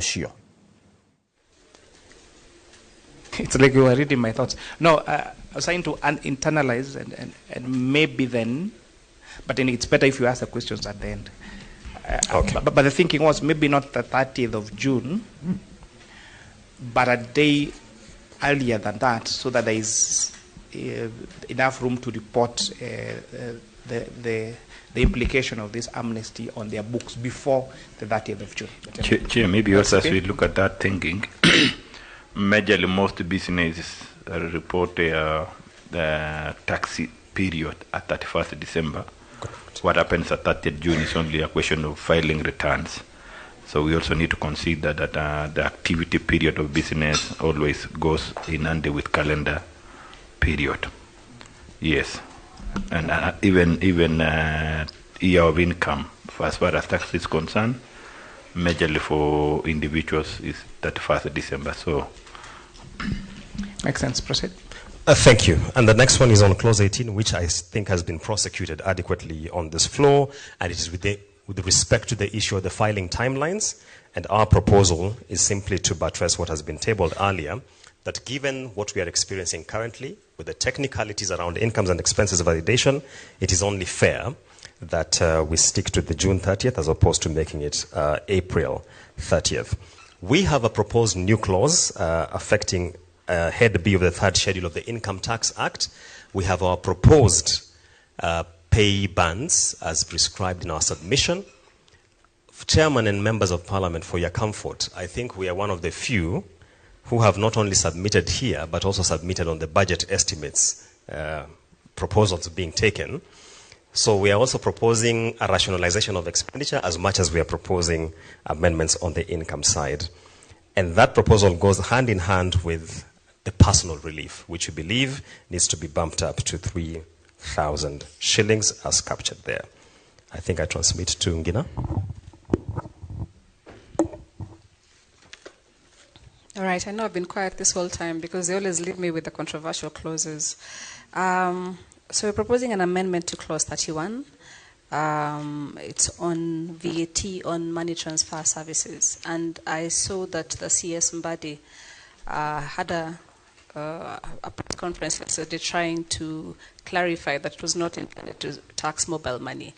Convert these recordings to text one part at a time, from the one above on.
Sure. It's like you were reading my thoughts. No, I was trying to internalize and maybe then, but then it's better if you ask the questions at the end. Okay. But the thinking was maybe not the 30th of June, but a day earlier than that, so that there is enough room to report the implication of this amnesty on their books before the 30th of June. Chair, maybe also as we look at that thinking, majorly most businesses report the tax period at 31st December. Correct. What happens at 30th June is only a question of filing returns. So we also need to consider that the activity period of business always goes in hand with calendar period. Yes. And even year of income, as far as tax is concerned, majorly for individuals is 31st December. So, makes sense. Proceed. Thank you. And the next one is on clause 18, which I think has been prosecuted adequately on this floor, and it is with respect to the issue of the filing timelines. And our proposal is simply to buttress what has been tabled earlier, that given what we are experiencing currently with the technicalities around incomes and expenses validation, it is only fair that we stick to the June 30th as opposed to making it April 30th. We have a proposed new clause affecting Head B of the third schedule of the Income Tax Act. We have our proposed pay bands as prescribed in our submission. Chairman and members of Parliament, for your comfort, I think we are one of the few who have not only submitted here, but also submitted on the budget estimates proposals being taken. So we are also proposing a rationalization of expenditure as much as we are proposing amendments on the income side. And that proposal goes hand in hand with the personal relief, which we believe needs to be bumped up to 3,000 shillings as captured there. I think I transmit to Ngina. All right, I know I've been quiet this whole time because they always leave me with the controversial clauses. So we're proposing an amendment to clause 31. It's on VAT on money transfer services. And I saw that the CS Mbadi had a press conference yesterday trying to clarify that it was not intended to tax mobile money.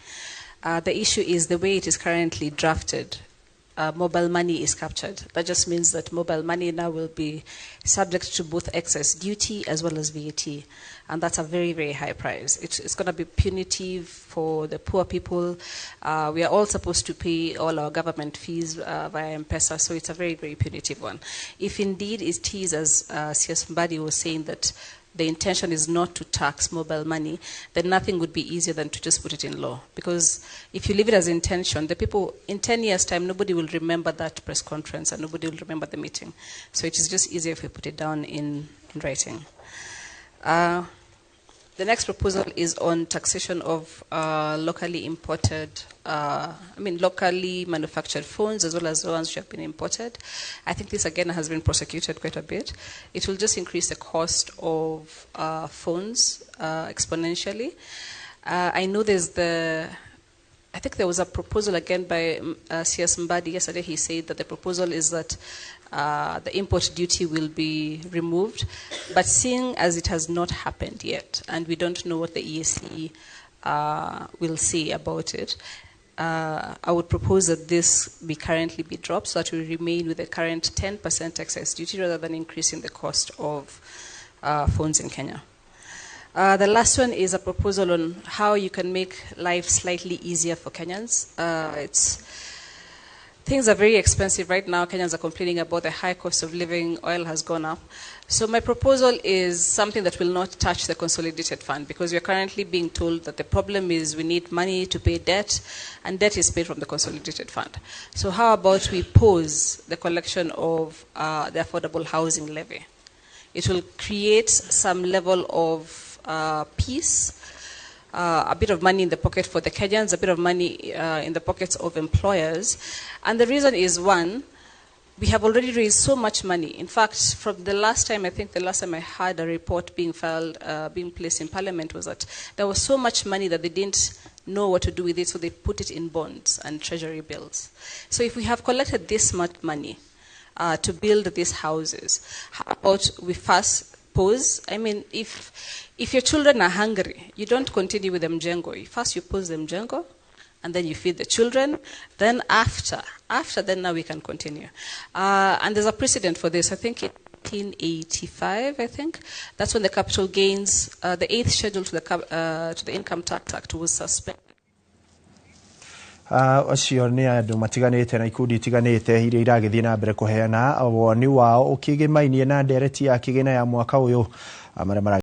The issue is the way it is currently drafted. Mobile money is captured. That just means that mobile money now will be subject to both excess duty as well as VAT. And that's a very, very high price. It's going to be punitive for the poor people. We are all supposed to pay all our government fees via M-Pesa, so it's a very, very punitive one. If indeed it is, as CS Mbadi was saying, that the intention is not to tax mobile money, then nothing would be easier than to just put it in law. Because if you leave it as intention, the people, in 10 years' time, nobody will remember that press conference and nobody will remember the meeting. So it is just easier if we put it down in writing. The next proposal is on taxation of locally manufactured phones as well as the ones which have been imported. I think this again has been prosecuted quite a bit. It will just increase the cost of phones exponentially. I know I think there was a proposal again by CS Mbadi yesterday. He said that the proposal is that the import duty will be removed. But seeing as it has not happened yet, and we don't know what the EAC will say about it, I would propose that this currently be dropped so that we remain with the current 10% excess duty rather than increasing the cost of phones in Kenya. The last one is a proposal on how you can make life slightly easier for Kenyans. Things are very expensive right now. Kenyans are complaining about the high cost of living. Oil has gone up. So my proposal is something that will not touch the consolidated fund, because we are currently being told that the problem is we need money to pay debt, and debt is paid from the consolidated fund. So how about we pause the collection of the affordable housing levy? It will create some level of peace, a bit of money in the pocket for the Kenyans, a bit of money in the pockets of employers. And the reason is, one, we have already raised so much money. In fact, from the last time, I think the last time I had a report being filed, being placed in Parliament, was that there was so much money that they didn't know what to do with it, so they put it in bonds and treasury bills. So if we have collected this much money, to build these houses. How about we first pause? I mean, if your children are hungry, you don't continue with the mjengo. First you pause the mjengo, and then you feed the children. Then after then now we can continue. And there's a precedent for this. I think in 1985, I think that's when the capital gains, the 8th schedule to the Income Tax Act was suspended. Acio nĩ andũ matiganĩte na ikundi itiganĩte iria iragĩthiĩ na mbere kũheana woni wao ũkĩgĩmainie na ndereti ya kĩgĩna ya mwaka ũyũ.